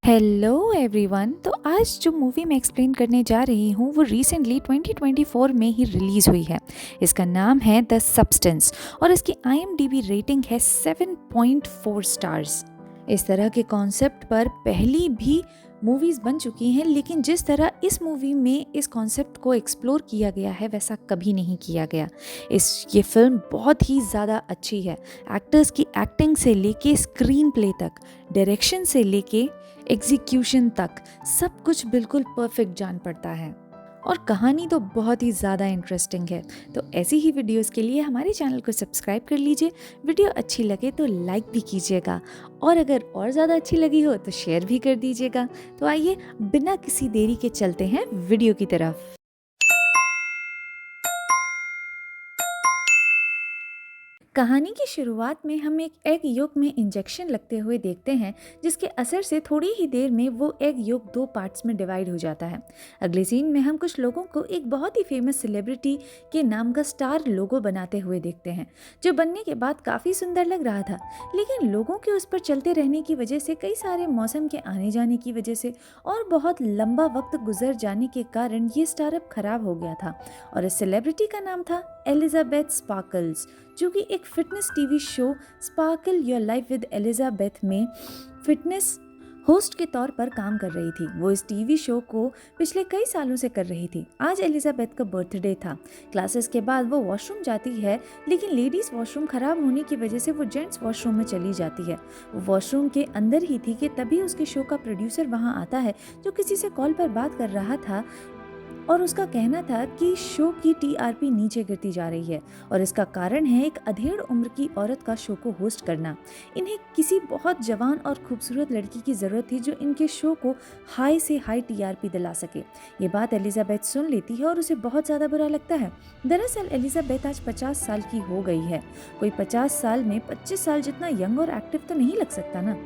Hello everyone. तो आज जो मूवी मैं एक्सप्लेन करने जा रही हूँ वो रिसेंटली 2024 में ही रिलीज़ हुई है। इसका नाम है द सब्सटेंस और इसकी IMDb रेटिंग है 7.4 स्टार्स। इस तरह के कॉन्सेप्ट पर पहली भी मूवीज़ बन चुकी हैं, लेकिन जिस तरह इस मूवी में इस कॉन्सेप्ट को एक्सप्लोर किया गया है वैसा कभी नहीं किया गया। ये फिल्म बहुत ही ज़्यादा अच्छी है। एक्टर्स की एक्टिंग से लेके स्क्रीन प्ले तक, डायरेक्शन से लेके एग्जीक्यूशन तक सब कुछ बिल्कुल परफेक्ट जान पड़ता है और कहानी तो बहुत ही ज़्यादा इंटरेस्टिंग है। तो ऐसी ही वीडियोस के लिए हमारे चैनल को सब्सक्राइब कर लीजिए। वीडियो अच्छी लगे तो लाइक भी कीजिएगा और अगर और ज़्यादा अच्छी लगी हो तो शेयर भी कर दीजिएगा। तो आइए बिना किसी देरी के चलते हैं वीडियो की तरफ। कहानी की शुरुआत में हम एक एग योक में इंजेक्शन लगते हुए देखते हैं, जिसके असर से थोड़ी ही देर में वो एग योक 2 पार्ट्स में डिवाइड हो जाता है। अगले सीन में हम कुछ लोगों को एक बहुत ही फेमस सेलिब्रिटी के नाम का स्टार लोगो बनाते हुए देखते हैं, जो बनने के बाद काफ़ी सुंदर लग रहा था। लेकिन लोगों के उस पर चलते रहने की वजह से, कई सारे मौसम के आने जाने की वजह से और बहुत लंबा वक्त गुजर जाने के कारण ये स्टारअप खराब हो गया था और इस सेलिब्रिटी का नाम था एलिजाबेथ स्पार्कल्स, जो कि एक fitness TV show sparkle your life with Elizabeth में फिटनेस होस्ट के तौर पर काम कर रही थी। वो इस टीवी शो को पिछले कई सालों से कर रही थी। आज एलिजाबेथ का बर्थडे था। क्लासेस के बाद वो वॉशरूम जाती है, लेकिन लेडीज वॉशरूम खराब होने की वजह से वो जेंट्स वॉशरूम में चली जाती है। वो वॉशरूम के अंदर ही थी कि तभी उसके शो का प्रोड्यूसर वहां आता है, जो किसी से कॉल पर बात कर रहा था और उसका कहना था कि शो की TRP नीचे गिरती जा रही है और इसका कारण है एक अधेड़ उम्र की औरत का शो को होस्ट करना। इन्हें किसी बहुत जवान और खूबसूरत लड़की की ज़रूरत थी जो इनके शो को हाई से हाई TRP दिला सके। ये बात एलिजाबेथ सुन लेती है और उसे बहुत ज़्यादा बुरा लगता है। दरअसल एलिजाबेथ आज 50 साल की हो गई है। कोई 50 साल में 25 साल जितना यंग और एक्टिव तो नहीं लग सकता ना।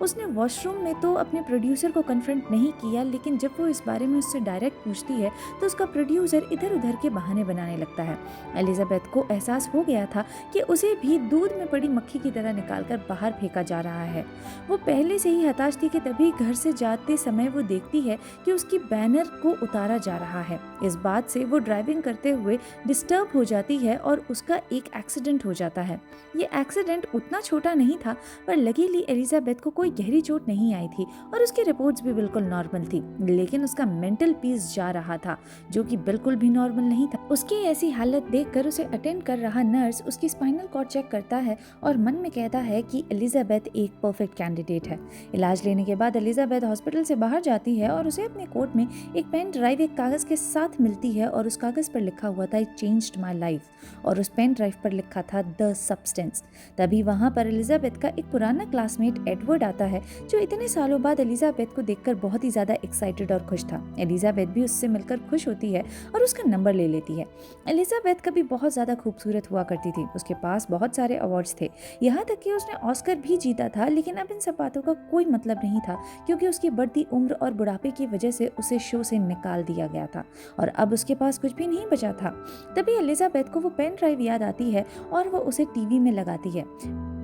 उसने वॉशरूम में तो अपने प्रोड्यूसर को कन्फ्रंट नहीं किया, लेकिन जब वो इस बारे में उससे डायरेक्ट पूछती है तो उसका प्रोड्यूसर इधर उधर के बहाने बनाने लगता है। एलिजाबेथ को एहसास हो गया था कि उसे भी दूध में पड़ी मक्खी की तरह निकालकर बाहर फेंका जा रहा है। वो पहले से ही हताश थी कि तभी घर से जाते समय वो देखती है कि उसकी बैनर को उतारा जा रहा है। इस बात से वो ड्राइविंग करते हुए डिस्टर्ब हो जाती है और उसका एक एक्सीडेंट हो जाता है। ये एक्सीडेंट उतना छोटा नहीं था, पर लगीली एलिजाबेथ को कोई गहरी चोट नहीं आई थी और उसकी रिपोर्ट्स भी बिल्कुल नॉर्मल थी, लेकिन उसका मेंटल पीस जा रहा था, जो कि बिल्कुल भी नॉर्मल नहीं था। उसकी ऐसी हालत देखकर उसे अटेंड कर रहा नर्स उसकी स्पाइनल कॉर्ड चेक करता है और मन में कहता है कि एलिजाबेथ एक परफेक्ट कैंडिडेट है। इलाज लेने के बाद एलिजाबेथ हॉस्पिटल से बाहर जाती है और उसे अपने कोट में एक पेन ड्राइव एक कागज के साथ मिलती है और उस कागज पर लिखा हुआ था इट चेंज्ड माई लाइफ और उस पेन ड्राइव पर लिखा था द सब्सटेंस। तभी वहां पर एलिजाबेथ का एक पुराना क्लासमेट एडवर्ड आता है, जो इतने सालों बाद एलिजाबेथ को देखकर बहुत ही ज्यादा एक्साइटेड और खुश था। एलिजाबेथ भी उससे मिलकर खुश होती है और उसका नंबर ले लेती है। एलिजाबेथ कभी बहुत ज़्यादा खूबसूरत हुआ करती थी। उसके पास बहुत सारे अवार्ड्स थे, यहाँ तक कि उसने ऑस्कर भी जीता था, लेकिन अब इन सब बातों का कोई मतलब नहीं था, क्योंकि उसकी बढ़ती उम्र और बुढ़ापे की वजह से उसे शो से निकाल दिया गया था और अब उसके पास कुछ भी नहीं बचा था। तभी एलिजाबेथ को वो पेन ड्राइव याद आती है और वो उसे टीवी में लगाती है।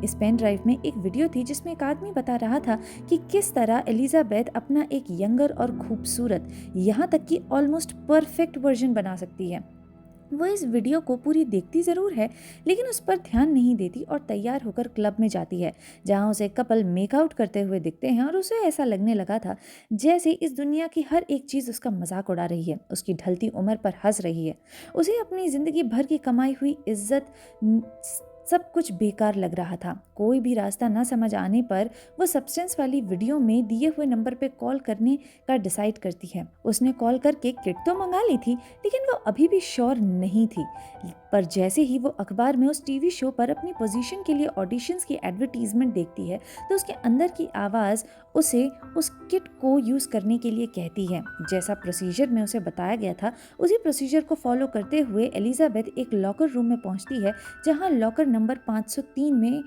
इस पेन ड्राइव में एक वीडियो थी जिसमें एक आदमी बता रहा था कि किस तरह एलिजाबेथ अपना एक यंगर और खूबसूरत, यहाँ तक कि ऑलमोस्ट परफेक्ट वर्जन बना सकती है। वो इस वीडियो को पूरी देखती ज़रूर है, लेकिन उस पर ध्यान नहीं देती और तैयार होकर क्लब में जाती है, जहां उसे कपल मेकआउट करते हुए दिखते हैं और उसे ऐसा लगने लगा था जैसे इस दुनिया की हर एक चीज़ उसका मजाक उड़ा रही है, उसकी ढलती उम्र पर हंस रही है। उसे अपनी ज़िंदगी भर की कमाई हुई इज्जत सब कुछ बेकार लग रहा था। कोई भी रास्ता ना समझ आने पर वो सब्सटेंस वाली वीडियो में दिए हुए नंबर पे कॉल करने का डिसाइड करती है। उसने कॉल करके किट तो मंगा ली थी, लेकिन वो अभी भी श्योर नहीं थी। पर जैसे ही वो अखबार में उस टीवी शो पर अपनी पोजीशन के लिए ऑडिशंस की एडवर्टीजमेंट देखती है, तो उसके अंदर की आवाज़ उसे उस किट को यूज़ करने के लिए कहती है। जैसा प्रोसीजर में उसे बताया गया था, उसी प्रोसीजर को फॉलो करते हुए एलिजाबेथ एक लॉकर रूम में पहुंचती है, जहां लॉकर नंबर 503 में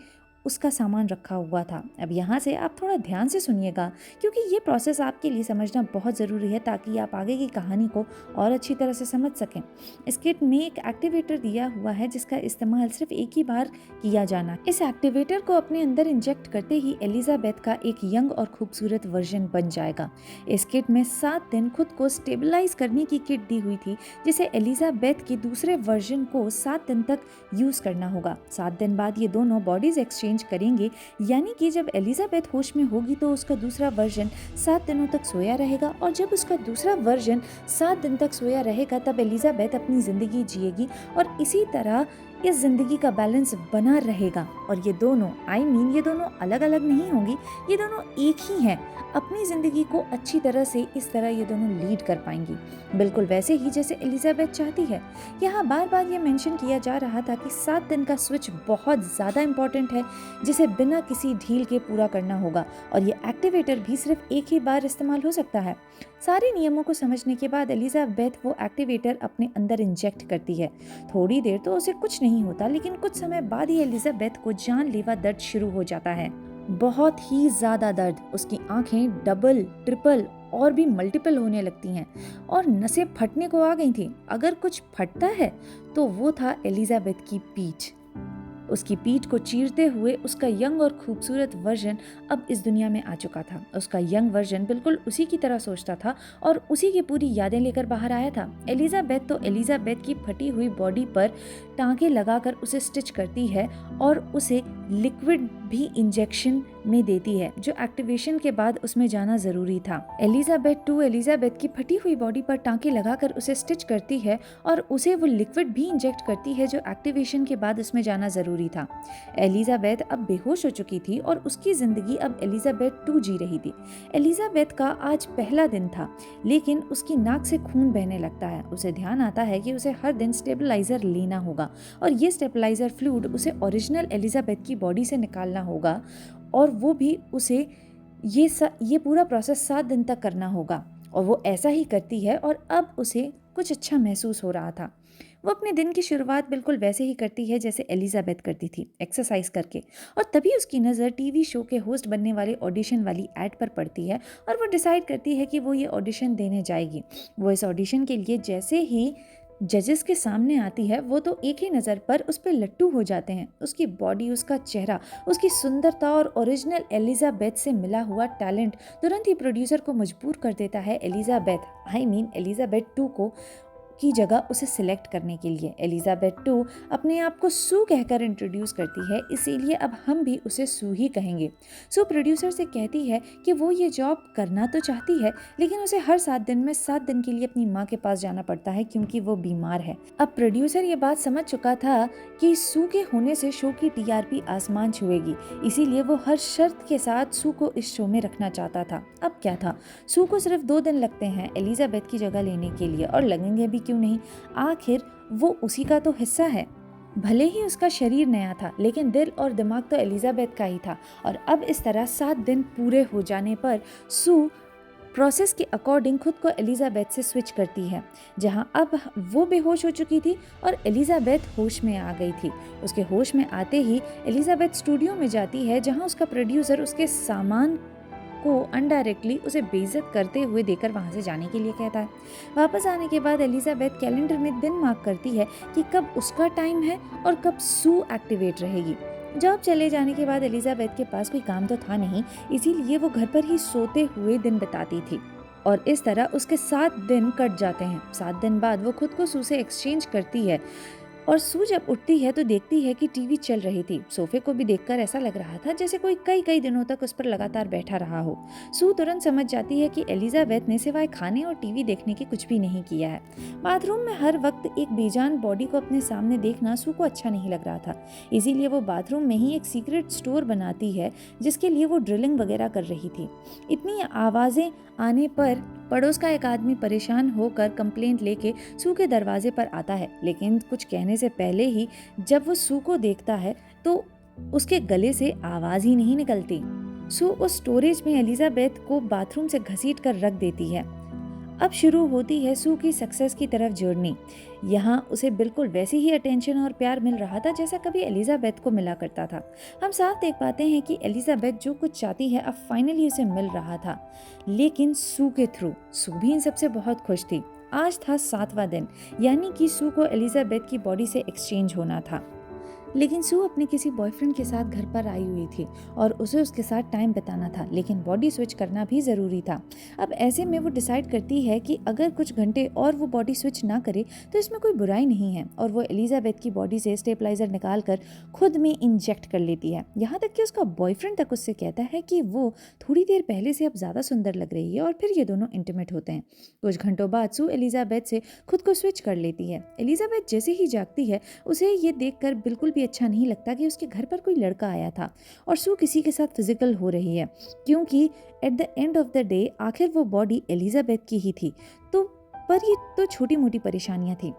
उसका सामान रखा हुआ था। अब यहाँ से आप थोड़ा ध्यान से सुनिएगा, क्योंकि ये प्रोसेस आपके लिए समझना बहुत ज़रूरी है ताकि आप आगे की कहानी को और अच्छी तरह से समझ सकें। इस किट में एक एक्टिवेटर दिया हुआ है जिसका इस्तेमाल सिर्फ एक ही बार किया जाना। इस एक्टिवेटर को अपने अंदर इंजेक्ट करते ही एलिजाबेथ का एक यंग और खूबसूरत वर्जन बन जाएगा। इस किट में 7 दिन खुद को स्टेबलाइज करने की किट दी हुई थी, जिसे एलिजाबेथ के दूसरे वर्जन को 7 दिन तक यूज करना होगा। 7 दिन बाद ये दोनों बॉडीज एक्सचेंज करेंगे, यानी कि जब एलिजाबेथ होश में होगी तो उसका दूसरा वर्जन 7 दिनों तक सोया रहेगा, और जब उसका दूसरा वर्जन 7 दिन तक सोया रहेगा तब एलिजाबेथ अपनी जिंदगी जिएगी और इसी तरह इस जिंदगी का बैलेंस बना रहेगा। और ये दोनों ये दोनों अलग अलग नहीं होंगी, ये दोनों एक ही हैं। अपनी जिंदगी को अच्छी तरह से इस तरह ये दोनों लीड कर पाएंगी, बिल्कुल वैसे ही जैसे एलिजाबेथ चाहती है। यहाँ बार बार ये मेंशन किया जा रहा था कि 7 दिन का स्विच बहुत ज़्यादा इम्पोर्टेंट है, जिसे बिना किसी ढील के पूरा करना होगा, और ये एक्टिवेटर भी सिर्फ एक ही बार इस्तेमाल हो सकता है। सारे नियमों को समझने के बाद एलिजाबेथ वो एक्टिवेटर अपने अंदर इंजेक्ट करती है। थोड़ी देर तो उसे कुछ नहीं होता, लेकिन कुछ समय बाद ही एलिजाबेथ को जानलेवा दर्द शुरू हो जाता है, बहुत ही ज्यादा दर्द। उसकी आंखें डबल, ट्रिपल और भी मल्टीपल होने लगती हैं और नसें फटने को आ गई थी। अगर कुछ फटता है तो वो था एलिजाबेथ की पीठ। उसकी पीठ को चीरते हुए उसका यंग और खूबसूरत वर्जन अब इस दुनिया में आ चुका था। उसका यंग वर्जन बिल्कुल उसी की तरह सोचता था और उसी की पूरी यादें लेकर बाहर आया था। एलिजाबेथ की फटी हुई बॉडी पर टांके लगाकर उसे स्टिच करती है और उसे लिक्विड भी इंजेक्शन में देती है, जो एक्टिवेशन के बाद उसमें जाना जरूरी था। एलिजाबेथ की फटी हुई बॉडी पर टांके लगाकर उसे स्टिच करती है और उसे वो लिक्विड भी इंजेक्ट करती है, जो एक्टिवेशन के बाद उसमें जाना जरूरी था। एलिजाबेथ अब बेहोश हो चुकी थी और उसकी जिंदगी अब एलिजाबेथ 2 जी रही थी। एलिजाबेथ का आज पहला दिन था, लेकिन उसकी नाक से खून बहने लगता है। उसे ध्यान आता है कि उसे हर दिन स्टेबलाइजर लेना होगा और ये स्टेबलाइजर फ्लूइड उसे ओरिजिनल एलिजाबेथ की बॉडी से निकालना होगा, और वो भी उसे ये पूरा प्रोसेस 7 दिन तक करना होगा। और वो ऐसा ही करती है और अब उसे कुछ अच्छा महसूस हो रहा था। वो अपने दिन की शुरुआत बिल्कुल वैसे ही करती है जैसे एलिजाबेथ करती थी, एक्सरसाइज करके। और तभी उसकी नज़र टीवी शो के होस्ट बनने वाले ऑडिशन वाली ऐड पर पड़ती है और वो डिसाइड करती है कि वो ये ऑडिशन देने जाएगी। वो इस ऑडिशन के लिए जैसे ही जजेस के सामने आती है, वो तो एक ही नज़र पर उस पर लट्टू हो जाते हैं। उसकी बॉडी, उसका चेहरा, उसकी सुंदरता और ओरिजिनल एलिजाबेथ से मिला हुआ टैलेंट तुरंत ही प्रोड्यूसर को मजबूर कर देता है एलिजाबेथ 2 को की जगह उसे सिलेक्ट करने के लिए। एलिजाबेथ 2 अपने आप को सू कहकर इंट्रोड्यूस करती है, इसीलिए अब हम भी उसे सू ही कहेंगे। सू प्रोड्यूसर से कहती है कि वो ये जॉब करना तो चाहती है, लेकिन उसे हर 7 दिन में 7 दिन के लिए अपनी माँ के पास जाना पड़ता है क्योंकि वो बीमार है। अब प्रोड्यूसर ये बात समझ चुका था कि सू के होने से शो की टीआरपी आसमान छुएगी, इसीलिए वो हर शर्त के साथ सू को इस शो में रखना चाहता था। अब क्या था, सू को सिर्फ 2 दिन लगते हैं एलिजाबेथ की जगह लेने के लिए, और लगेंगे भी क्यों नहीं, आखिर वो उसी का तो हिस्सा है। भले ही उसका शरीर नया था, लेकिन दिल और दिमाग तो एलिजाबेथ का ही था। और अब इस तरह 7 दिन पूरे हो जाने पर सू प्रोसेस के अकॉर्डिंग खुद को एलिजाबेथ से स्विच करती है, जहां अब वो बेहोश हो चुकी थी और एलिजाबेथ होश में आ गई थी। उसके होश में आते ही एलिजाबेथ स्टूडियो में जाती है, जहां उसका प्रोड्यूसर उसके सामान को अनडायरेक्टली उसे बेइज्जत करते हुए देकर वहां से जाने के लिए कहता है। वापस आने के बाद एलिजाबेथ कैलेंडर में दिन मार्क करती है कि कब उसका टाइम है और कब सू एक्टिवेट रहेगी। जॉब चले जाने के बाद एलिजाबेथ के पास कोई काम तो था नहीं, इसीलिए वो घर पर ही सोते हुए दिन बिताती थी और इस तरह उसके 7 दिन कट जाते हैं। 7 दिन बाद वो खुद को सू से एक्सचेंज करती है और सू जब उठती है तो देखती है कि टीवी चल रही थी। सोफे को भी देखकर ऐसा लग रहा था जैसे कोई कई दिनों तक उस पर लगातार बैठा रहा हो। सू तुरंत समझ जाती है कि एलिजाबेथ ने सिवाय खाने और टीवी देखने के कुछ भी नहीं किया है। बाथरूम में हर वक्त एक बेजान बॉडी को अपने सामने देखना सू को अच्छा नहीं लग रहा था, इसीलिए वो बाथरूम में ही एक सीक्रेट स्टोर बनाती है जिसके लिए वो ड्रिलिंग वगैरह कर रही थी। इतनी आवाजें आने पर पड़ोस का एक आदमी परेशान होकर कंप्लेंट लेके सू के दरवाजे पर आता है, लेकिन कुछ कहने से पहले ही जब वो सू को देखता है तो उसके गले से आवाज ही नहीं निकलती। सू उस स्टोरेज में एलिजाबेथ को बाथरूम से घसीट कर रख देती है। अब शुरू होती है सू की सक्सेस की तरफ जर्नी। यहाँ उसे बिल्कुल वैसी ही अटेंशन और प्यार मिल रहा था जैसा कभी एलिजाबेथ को मिला करता था। हम साफ देख पाते हैं कि एलिजाबेथ जो कुछ चाहती है अब फाइनली उसे मिल रहा था, लेकिन सू के थ्रू। सू भी इन सबसे बहुत खुश थी। आज था 7वां दिन, यानी कि सू को एलिजाबेथ की बॉडी से एक्सचेंज होना था। लेकिन सू अपने किसी बॉयफ्रेंड के साथ घर पर आई हुई थी और उसे उसके साथ टाइम बिताना था, लेकिन बॉडी स्विच करना भी ज़रूरी था। अब ऐसे में वो डिसाइड करती है कि अगर कुछ घंटे और वो बॉडी स्विच ना करे तो इसमें कोई बुराई नहीं है, और वो एलिजाबेथ की बॉडी से स्टेबलाइजर निकाल कर खुद में इंजेक्ट कर लेती है। यहाँ तक कि उसका बॉयफ्रेंड तक उससे कहता है कि वो थोड़ी देर पहले से अब ज़्यादा सुंदर लग रही है, और फिर ये दोनों इंटीमेट होते हैं। कुछ घंटों बाद सू एलिजाबेथ से खुद को स्विच कर लेती है। एलिजाबेथ जैसे ही जागती है उसे ये देखकर बिल्कुल भी अच्छा नहीं लगता कि उसके घर पर कोई लड़का आया था और सू किसी के साथ फिजिकल हो रही है, क्योंकि at the end of the day आखिर वो बॉडी एलिजाबेथ की ही थी। पर ये तो छोटी मोटी परेशानियां थी।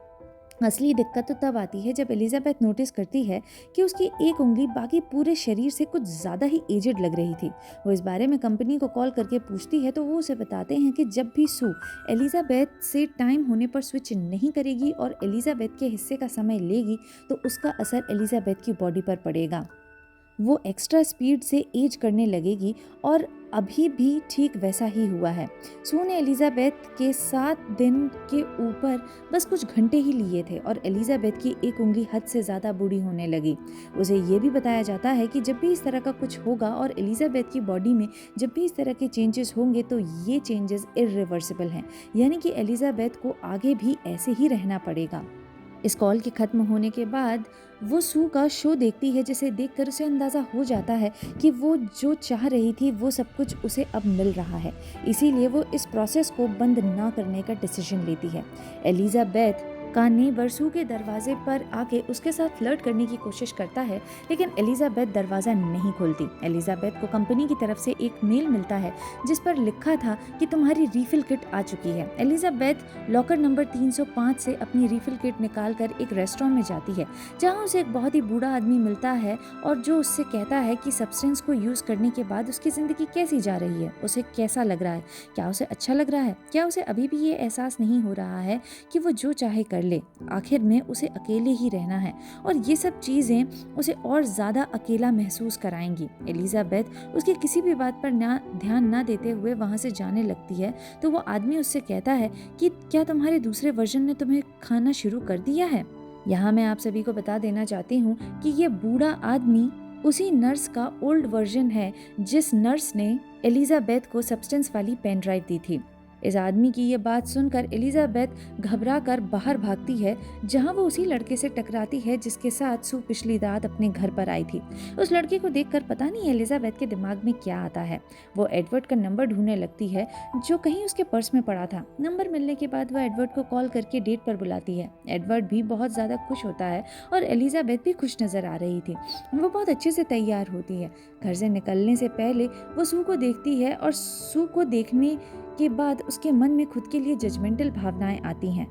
असली दिक्कत तो तब आती है जब एलिजाबेथ नोटिस करती है कि उसकी एक उंगली बाकी पूरे शरीर से कुछ ज़्यादा ही एजेड लग रही थी। वो इस बारे में कंपनी को कॉल करके पूछती है तो वो उसे बताते हैं कि जब भी सू एलिजाबेथ से टाइम होने पर स्विच नहीं करेगी और एलिजाबेथ के हिस्से का समय लेगी तो उसका असर एलिजाबेथ की बॉडी पर पड़ेगा। वो एक्स्ट्रा स्पीड से एज करने लगेगी, और अभी भी ठीक वैसा ही हुआ है। सू ने एलिजाबेथ के 7 दिन के ऊपर बस कुछ घंटे ही लिए थे और एलिजाबेथ की एक उंगली हद से ज़्यादा बूढ़ी होने लगी। उसे ये भी बताया जाता है कि जब भी इस तरह का कुछ होगा और एलिजाबेथ की बॉडी में जब भी इस तरह के चेंजेस होंगे तो ये चेंजेस इरिवर्सिबल हैं, यानी कि एलिजाबेथ को आगे भी ऐसे ही रहना पड़ेगा। इस कॉल के ख़त्म होने के बाद वो सू का शो देखती है, जिसे देखकर उसे अंदाज़ा हो जाता है कि वो जो चाह रही थी वो सब कुछ उसे अब मिल रहा है। इसीलिए वो इस प्रोसेस को बंद ना करने का डिसीजन लेती है। एलिजाबेथ का नेबर सू के दरवाजे पर आके उसके साथ फ्लर्ट करने की कोशिश करता है, लेकिन एलिजाबेथ दरवाज़ा नहीं खोलती। एलिजाबेथ को कंपनी की तरफ से एक मेल मिलता है जिस पर लिखा था कि तुम्हारी रीफिल किट आ चुकी है। एलिजाबेथ लॉकर नंबर 305 से अपनी रीफिल किट निकाल कर एक रेस्टोरेंट में जाती है, जहाँ उसे एक बहुत ही बूढ़ा आदमी मिलता है और जो उससे कहता है कि सब्सटेंस को यूज़ करने के बाद उसकी ज़िंदगी कैसी जा रही है, उसे कैसा लग रहा है, क्या उसे अच्छा लग रहा है, क्या उसे अभी भी ये एहसास नहीं हो रहा है कि वो जो चाहे कर ले, आखिर में उसे अकेले ही रहना है। और ये सब चीज़ें उसे और ज़्यादा अकेला महसूस कराएंगी। एलिजाबेथ उसकी किसी भी बात पर ध्यान ना देते हुए वहाँ से जाने लगती है तो वो आदमी उससे कहता है कि क्या तुम्हारे दूसरे वर्जन ने तुम्हें खाना शुरू कर दिया है। यहाँ मैं आप सभी को बता देना चाहती हूँ कि ये बूढ़ा आदमी उसी नर्स का ओल्ड वर्जन है जिस नर्स ने एलिजाबेथ को सब्सटेंस वाली पेन ड्राइव दी थी। इस आदमी की ये बात सुनकर एलिजाबेथ घबरा कर बाहर भागती है, जहां वो उसी लड़के से टकराती है जिसके साथ सू पिछली रात अपने घर पर आई थी। उस लड़के को देखकर पता नहीं एलिजाबेथ के दिमाग में क्या आता है। वो एडवर्ड का नंबर ढूंढने लगती है जो कहीं उसके पर्स में पड़ा था। नंबर मिलने के बाद वो एडवर्ड को कॉल करके डेट पर बुलाती है। एडवर्ड भी बहुत ज़्यादा खुश होता है और एलिजाबेथ भी खुश नज़र आ रही थी। वो बहुत अच्छे से तैयार होती है। घर से निकलने से पहले वो सू को देखती है और सू को देखने के बाद उसके मन में खुद के लिए जजमेंटल भावनाएं आती हैं।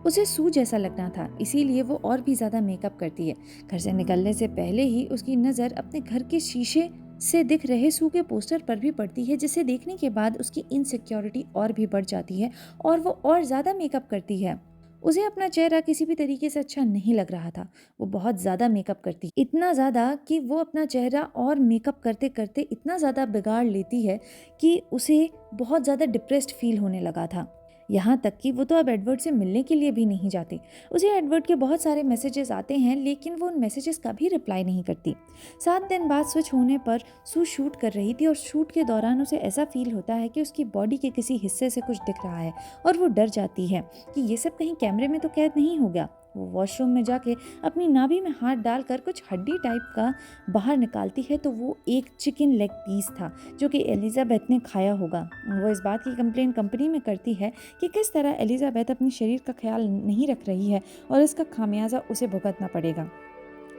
उसे सू जैसा लगना था, इसीलिए वो और भी ज़्यादा मेकअप करती है। घर से निकलने से पहले ही उसकी नज़र अपने घर के शीशे से दिख रहे सू के पोस्टर पर भी पड़ती है, जिसे देखने के बाद उसकी इनसिक्योरिटी और भी बढ़ जाती है और वो और ज़्यादा मेकअप करती है। उसे अपना चेहरा किसी भी तरीके से अच्छा नहीं लग रहा था। वो बहुत ज़्यादा मेकअप करती, इतना ज़्यादा कि वो अपना चेहरा और मेकअप करते करते इतना ज़्यादा बिगाड़ लेती है कि उसे बहुत ज़्यादा डिप्रेस्ड फील होने लगा था। यहाँ तक कि वो तो अब एडवर्ड से मिलने के लिए भी नहीं जाती। उसे एडवर्ड के बहुत सारे मैसेजेस आते हैं, लेकिन वो उन मैसेजेस का भी रिप्लाई नहीं करती। 7 दिन बाद स्विच होने पर सू शूट कर रही थी और शूट के दौरान उसे ऐसा फील होता है कि उसकी बॉडी के किसी हिस्से से कुछ दिख रहा है और वो डर जाती है कि ये सब कहीं कैमरे में तो कैद नहीं हो गया। वो वॉशरूम में जाके अपनी नाभि में हाथ डालकर कुछ हड्डी टाइप का बाहर निकालती है तो वो एक चिकन लेग पीस था जो कि एलिजाबेथ ने खाया होगा। वो इस बात की कंप्लेन कंपनी में करती है कि किस तरह एलिजाबेथ अपने शरीर का ख्याल नहीं रख रही है और इसका खामियाजा उसे भुगतना पड़ेगा।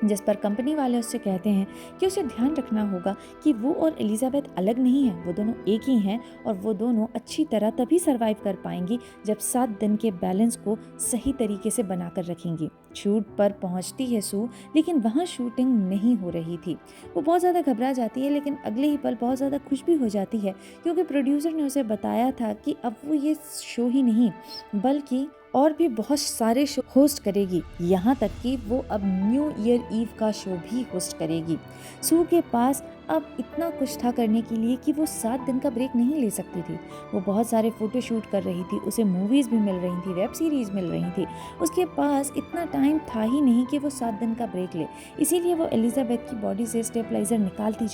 जिस पर कंपनी वाले उससे कहते हैं कि उसे ध्यान रखना होगा कि वो और एलिजाबेथ अलग नहीं है, वो दोनों एक ही हैं और वो दोनों अच्छी तरह तभी सरवाइव कर पाएंगी जब 7 दिन के बैलेंस को सही तरीके से बनाकर रखेंगी। शूट पर पहुंचती है सू, लेकिन वहाँ शूटिंग नहीं हो रही थी। वो बहुत ज़्यादा घबरा जाती है, लेकिन अगले ही पल बहुत ज़्यादा खुश भी हो जाती है, क्योंकि प्रोड्यूसर ने उसे बताया था कि अब वो ये शो ही नहीं बल्कि और भी बहुत सारे शो होस्ट करेगी, यहाँ तक कि वो अब न्यू ईयर ईव का शो भी होस्ट करेगी। सू के पास अब इतना कुछ था करने के लिए कि वो 7 दिन का ब्रेक नहीं ले सकती थी। वो बहुत सारे फोटो शूट कर रही थी, उसे मूवीज़ भी मिल रही थी, वेब सीरीज़ मिल रही थी। उसके पास इतना टाइम था ही नहीं कि वो 7 दिन का ब्रेक ले। इसीलिए वो एलिजाबेथ की बॉडी से स्टेबलाइजर निकालती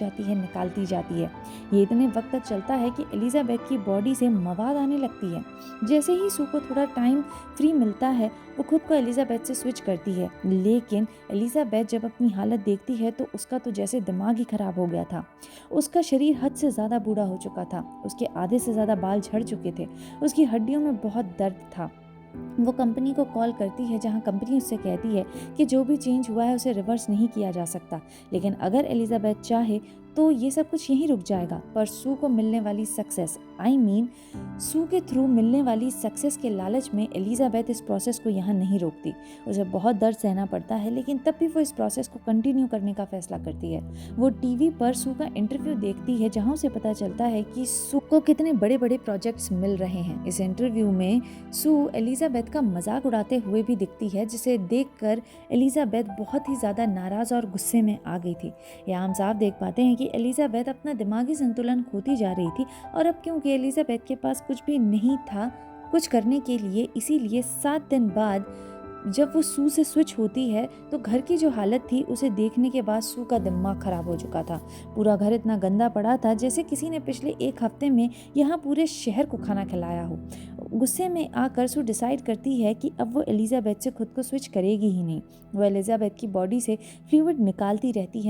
जाती है। ये इतने वक्त तक चलता है कि एलिजाबेथ की बॉडी से मवाद आने लगती है। जैसे ही सू को थोड़ा टाइम फ्री मिलता है, वो खुद को एलिजाबेथ से स्विच करती है, लेकिन एलिजाबेथ जब अपनी हालत देखती है तो उसका तो जैसे दिमाग ही खराब हो गया था। उसका शरीर हद से ज़्यादा बूढ़ा हो चुका था, उसके आधे से ज़्यादा बाल झड़ चुके थे, उसकी हड्डियों में बहुत दर्द था। वो कंपनी को कॉल करती है, जहां कंपनी उससे कहती है कि जो भी चेंज हुआ है उसे रिवर्स नहीं किया जा सकता, लेकिन अगर एलिजाबेथ चाहे तो ये सब कुछ यहीं रुक जाएगा। पर सू को मिलने वाली सक्सेस सू के थ्रू मिलने वाली सक्सेस के लालच में एलिजाबेथ इस प्रोसेस को यहाँ नहीं रोकती। उसे बहुत दर्द सहना पड़ता है, लेकिन तब भी वो इस प्रोसेस को कंटिन्यू करने का फैसला करती है। वो टीवी पर सू का इंटरव्यू देखती है, जहाँ उसे पता चलता है कि सू को कितने बड़े बड़े प्रोजेक्ट्स मिल रहे हैं। इस इंटरव्यू में सू एलिजाबेथ का मजाक उड़ाते हुए भी दिखती है, जिसे देखकर एलिजाबेथ बहुत ही ज़्यादा नाराज़ और गुस्से में आ गई थी। यहाँ हम साफ देख पाते हैं कि एलिजाबेथ अपना दिमागी संतुलन खोती जा रही थी, और अब क्योंकि एलिजाबेथ के पास कुछ भी नहीं था कुछ करने के लिए, इसीलिए 7 दिन बाद जब वो सू से स्विच होती है तो घर की जो हालत थी उसे देखने के बाद सू का दिमाग खराब हो चुका था। पूरा घर इतना गंदा पड़ा था जैसे किसी ने पिछले 1 हफ्ते में यहाँ पूरे शहर को खाना खिलाया हो। गुस्से में आकर सू डिसाइड करती है कि अब वो एलिजाबेथ से खुद को स्विच करेगी ही नहीं। वो एलिजाबेथ की बॉडी से फ्लूइड निकालती रहती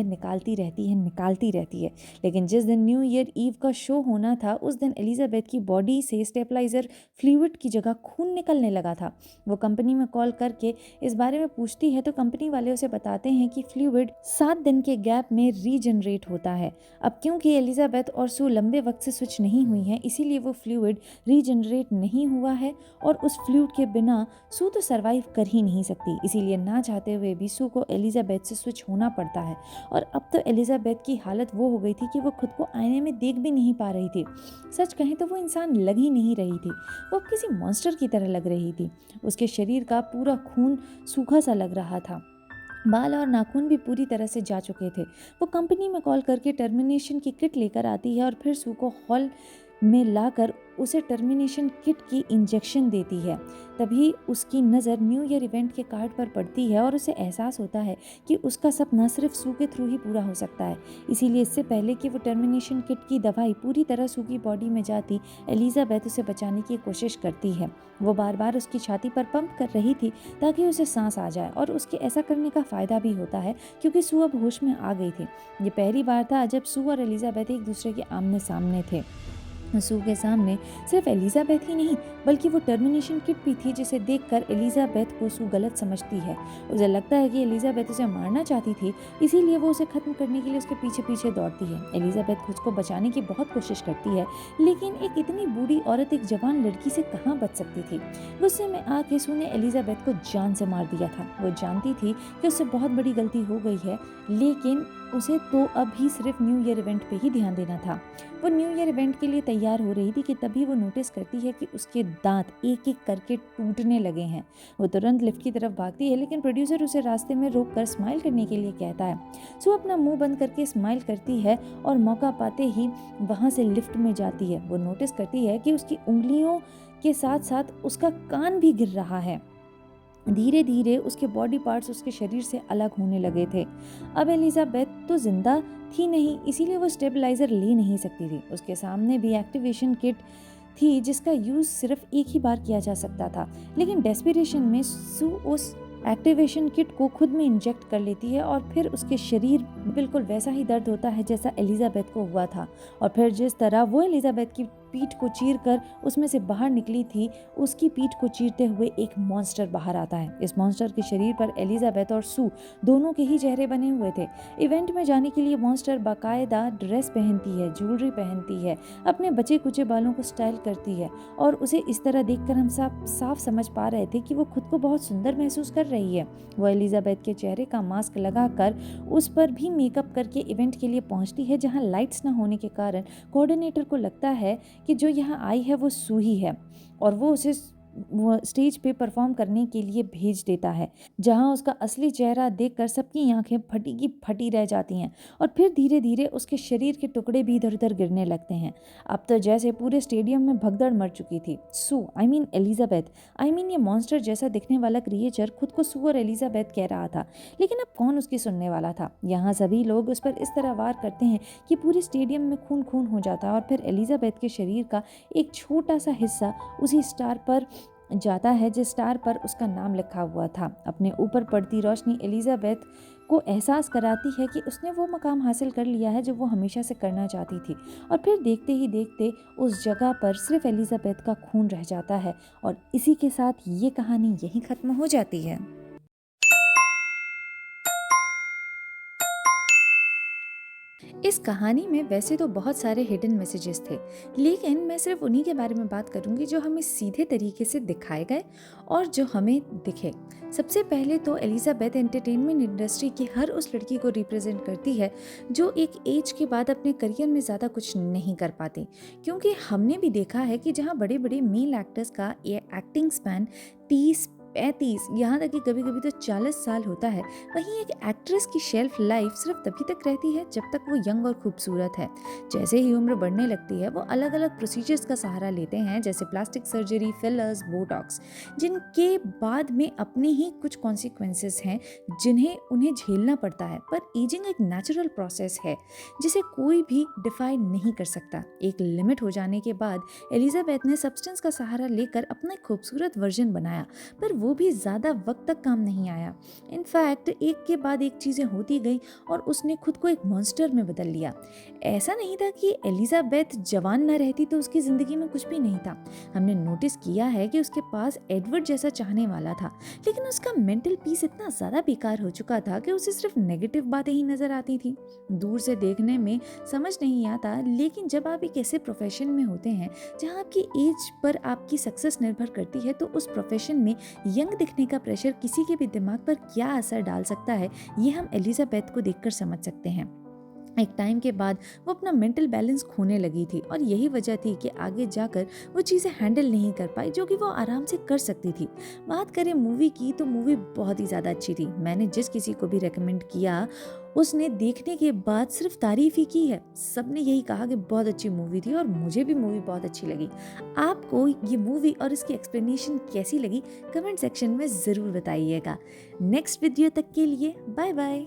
है। लेकिन जिस दिन न्यू ईयर ईव का शो होना था, उस दिन एलिजाबेथ की बॉडी से स्टेबलाइजर फ्लूइड की जगह खून निकलने लगा था। वो कंपनी में कॉल करके इस बारे में पूछती है तो कंपनी वाले उसे बताते हैं कि फ्लूइड 7 दिन के गैप में रीजनरेट होता है। अब क्योंकि एलिजाबेथ और सू लंबे वक्त से स्विच नहीं हुई हैं, इसीलिए वो फ्लूइड रीजनरेट नहीं हुआ है, और उस फ्लूइड के बिना सू तो सरवाइव कर ही नहीं सकती। इसीलिए ना चाहते हुए भी सू को एलिजाबेथ से स्विच होना पड़ता है। और अब तो एलिजाबेथ की हालत वो हो गई थी कि वो खुद को आईने में देख भी नहीं पा रही थी। सच कहें तो वो इंसान लग ही नहीं रही थी, वो अब किसी मॉन्स्टर की तरह लग रही थी। उसके शरीर का पूरा खून सूखा सा लग रहा था, बाल और नाखून भी पूरी तरह से जा चुके थे। वो कंपनी में कॉल करके टर्मिनेशन की किट लेकर आती है और फिर सू को हॉल में लाकर उसे टर्मिनेशन किट की इंजेक्शन देती है। तभी उसकी नज़र न्यू ईयर इवेंट के कार्ड पर पड़ती है और उसे एहसास होता है कि उसका सपना सिर्फ सू के थ्रू ही पूरा हो सकता है। इसीलिए इससे पहले कि वो टर्मिनेशन किट की दवाई पूरी तरह सू की बॉडी में जाती, एलिजाबेथ उसे बचाने की कोशिश करती है। वो बार बार उसकी छाती पर पंप कर रही थी ताकि उसे सांस आ जाए, और उसके ऐसा करने का फ़ायदा भी होता है क्योंकि सू अब होश में आ गई थी। ये पहली बार था जब सू और एलिजाबेथ एक दूसरे के आमने सामने थे। सू के सामने सिर्फ एलिजाबेथ ही नहीं बल्कि वो टर्मिनेशन किट भी थी, जिसे देखकर एलिजाबेथ को सू गलत समझती है। उसे लगता है कि एलिजाबेथ उसे मारना चाहती थी, इसीलिए वो उसे खत्म करने के लिए उसके पीछे पीछे दौड़ती है। एलिजाबेथ खुद को बचाने की बहुत कोशिश करती है, लेकिन एक इतनी बूढ़ी औरत एक जवान लड़की से कहाँ बच सकती थी। गुस्से में आके सू ने एलिजाबेथ को जान से मार दिया था। वो जानती थी कि उससे बहुत बड़ी गलती हो गई है, लेकिन उसे तो अभी सिर्फ न्यू ईयर इवेंट पे ही ध्यान देना था। वो न्यू ईयर इवेंट के लिए तैयार हो रही थी कि तभी वो नोटिस करती है कि उसके दांत एक एक करके टूटने लगे हैं। वो तुरंत लिफ्ट की तरफ भागती है, लेकिन प्रोड्यूसर उसे रास्ते में रोककर स्माइल करने के लिए कहता है। सो अपना मुंह बंद करके स्माइल करती है और मौका पाते ही वहाँ से लिफ्ट में जाती है। वो नोटिस करती है कि उसकी उंगलियों के साथ साथ उसका कान भी गिर रहा है। धीरे धीरे उसके बॉडी पार्ट्स उसके शरीर से अलग होने लगे थे। अब एलिजाबेथ तो जिंदा थी नहीं, इसीलिए वो स्टेबलाइजर ले नहीं सकती थी। उसके सामने भी एक्टिवेशन किट थी जिसका यूज़ सिर्फ एक ही बार किया जा सकता था, लेकिन डेस्परेशन में सू उस एक्टिवेशन किट को खुद में इंजेक्ट कर लेती है और फिर उसके शरीर बिल्कुल वैसा ही दर्द होता है जैसा एलिजाबेथ को हुआ था। और फिर जिस तरह वो एलिजाबेथ की पीठ को चीर कर उसमें से बाहर निकली थी, उसकी पीठ को चीरते हुए एक मॉन्स्टर बाहर आता है। इस मॉन्स्टर के शरीर पर एलिजाबेथ और सू दोनों के ही चेहरे बने हुए थे। इवेंट में जाने के लिए मॉन्स्टर बाकायदा ड्रेस पहनती है, ज्वेलरी पहनती है, अपने बचे कुचे बालों को स्टाइल करती है और उसे इस तरह देखकर हम साफ समझ पा रहे थे कि वो खुद को बहुत सुंदर महसूस कर रही है। वो एलिजाबेथ के चेहरे का मास्क लगाकर उस पर भी मेकअप करके इवेंट के लिए पहुंचती है, जहां लाइट्स न होने के कारण कोऑर्डिनेटर को लगता है कि जो यहाँ आई है वो सू ही है और वो उसे स्टेज पे परफॉर्म करने के लिए भेज देता है, जहां उसका असली चेहरा देखकर सबकी आंखें फटी की फटी रह जाती हैं और फिर धीरे धीरे उसके शरीर के टुकड़े भी इधर उधर गिरने लगते हैं। अब तो जैसे पूरे स्टेडियम में भगदड़ मच चुकी थी। सू एलिजाबेथ ये मॉन्स्टर जैसा दिखने वाला क्रिएचर खुद को सू और एलिजाबेथ कह रहा था, लेकिन अब कौन उसकी सुनने वाला था। यहाँ सभी लोग उस पर इस तरह वार करते हैं कि पूरे स्टेडियम में खून खून हो जाता है और फिर एलिजाबेथ के शरीर का एक छोटा सा हिस्सा उसी स्टार पर जाता है जिस स्टार पर उसका नाम लिखा हुआ था। अपने ऊपर पड़ती रोशनी एलिजाबेथ को एहसास कराती है कि उसने वो मकाम हासिल कर लिया है जो वो हमेशा से करना चाहती थी। और फिर देखते ही देखते उस जगह पर सिर्फ एलिजाबेथ का खून रह जाता है और इसी के साथ ये कहानी यहीं खत्म हो जाती है। इस कहानी में वैसे तो बहुत सारे हिडन मैसेजेस थे, लेकिन मैं सिर्फ उन्हीं के बारे में बात करूंगी जो हमें सीधे तरीके से दिखाए गए और जो हमें दिखे। सबसे पहले तो एलिजाबेथ एंटरटेनमेंट इंडस्ट्री की हर उस लड़की को रिप्रेजेंट करती है जो एक एज के बाद अपने करियर में ज़्यादा कुछ नहीं कर पाती, क्योंकि हमने भी देखा है कि जहाँ बड़े बड़े मेल एक्टर्स का ये एक्टिंग स्पैन 30-35 यहाँ तक कि कभी कभी तो 40 साल होता है, वहीं एक एक्ट्रेस की शेल्फ लाइफ सिर्फ तभी तक रहती है जब तक वो यंग और खूबसूरत है। जैसे ही उम्र बढ़ने लगती है वो अलग अलग प्रोसीजर्स का सहारा लेते हैं, जैसे प्लास्टिक सर्जरी, फिलर्स, बोटॉक्स, जिनके बाद में अपने ही कुछ कॉन्सिक्वेंसेस हैं जिन्हें उन्हें झेलना पड़ता है। पर एजिंग एक नेचुरल प्रोसेस है जिसे कोई भी डिफाइन नहीं कर सकता। एक लिमिट हो जाने के बाद एलिजाबेथ ने सब्सटेंस का सहारा लेकर अपना एक खूबसूरत वर्जन बनाया, पर वो भी ज़्यादा वक्त तक काम नहीं आया। इनफैक्ट एक के बाद एक चीज़ें होती गई और उसने खुद को एक मॉन्स्टर में बदल लिया। ऐसा नहीं था कि एलिजाबेथ जवान ना रहती तो उसकी ज़िंदगी में कुछ भी नहीं था। हमने नोटिस किया है कि उसके पास एडवर्ड जैसा चाहने वाला था, लेकिन उसका मेंटल पीस इतना ज़्यादा बेकार हो चुका था कि उसे सिर्फ नेगेटिव बातें ही नज़र आती थी। दूर से देखने में समझ नहीं आता, लेकिन जब आप एक ऐसे प्रोफेशन में होते हैं जहाँ आपकी एज पर आपकी सक्सेस निर्भर करती है, तो उस प्रोफेशन में यंग दिखने का प्रेशर किसी के भी दिमाग पर क्या असर डाल सकता है, ये हम एलिजाबेथ को देखकर समझ सकते हैं। एक टाइम के बाद वो अपना मेंटल बैलेंस खोने लगी थी और यही वजह थी कि आगे जाकर वो चीज़ें हैंडल नहीं कर पाई जो कि वो आराम से कर सकती थी। बात करें मूवी की, तो मूवी बहुत ही ज़्यादा अच्छी थी। मैंने जिस किसी को भी रेकमेंड किया उसने देखने के बाद सिर्फ तारीफ ही की है। सबने यही कहा कि बहुत अच्छी मूवी थी और मुझे भी मूवी बहुत अच्छी लगी। आपको ये मूवी और इसकी एक्सप्लेनेशन कैसी लगी कमेंट सेक्शन में ज़रूर बताइएगा। नेक्स्ट वीडियो तक के लिए बाय बाय।